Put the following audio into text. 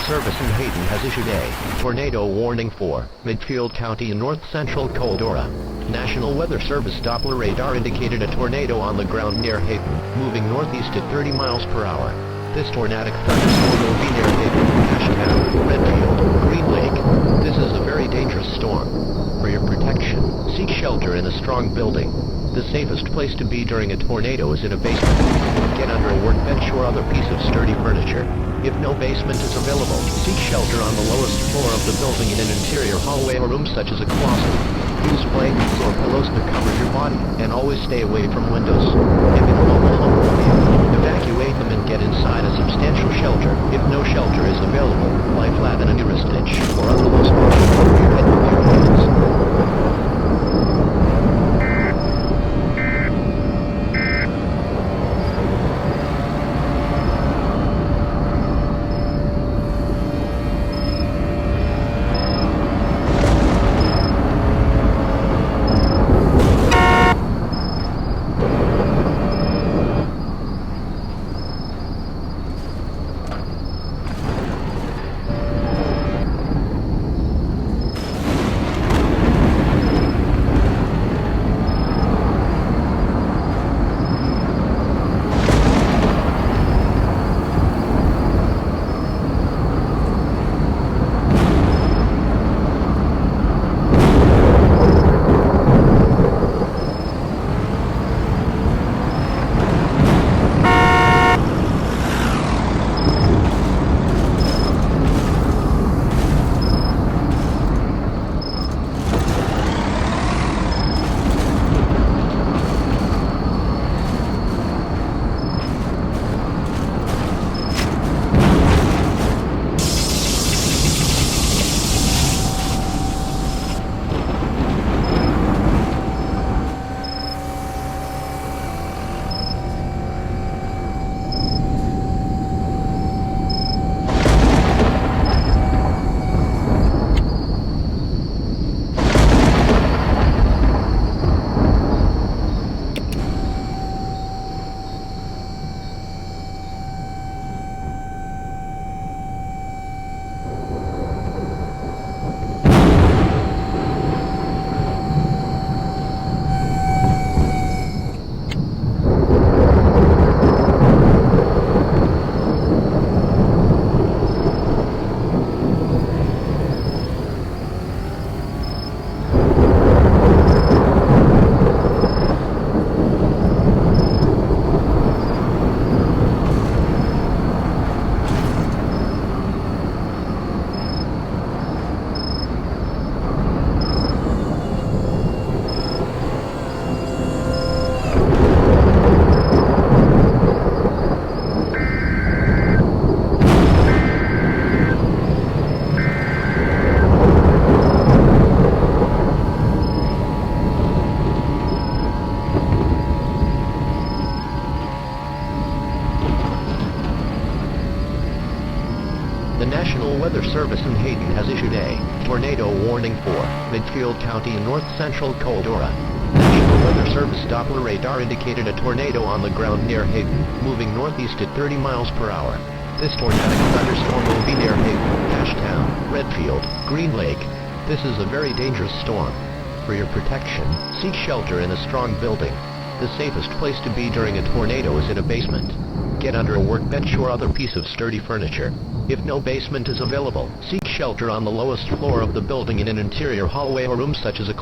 Service in Hayden has issued a tornado warning for Midfield County in north-central Coldora. National Weather Service Doppler radar indicated a tornado on the ground near Hayden, moving northeast at 30 miles per hour. This tornadic thunderstorm will be near Hayden, Ashtown, Redfield, Green Lake. This is a very dangerous storm. For your protection, seek shelter in a strong building. The safest place to be during a tornado is in a basement. Get under a workbench or other piece of sturdy furniture. If no basement is available, seek shelter on the lowest floor of the building in an interior hallway or room such as a closet. Use blankets or pillows to cover your body, and always stay away from windows. If in a mobile home or field, evacuate them and get inside a substantial shelter. If no shelter is available, lie flat in a nearest ditch or other low spot over your head with your hands. The National Weather Service in Hayden has issued a tornado warning for Midfield County in north-central Coldora. National Weather Service Doppler radar indicated a tornado on the ground near Hayden, moving northeast at 30 miles per hour. This tornadic thunderstorm will be near Hayden, Ashtown, Redfield, Green Lake. This is a very dangerous storm. For your protection, seek shelter in a strong building. The safest place to be during a tornado is in a basement. Get under a workbench or other piece of sturdy furniture. If no basement is available, seek shelter on the lowest floor of the building in an interior hallway or room such as a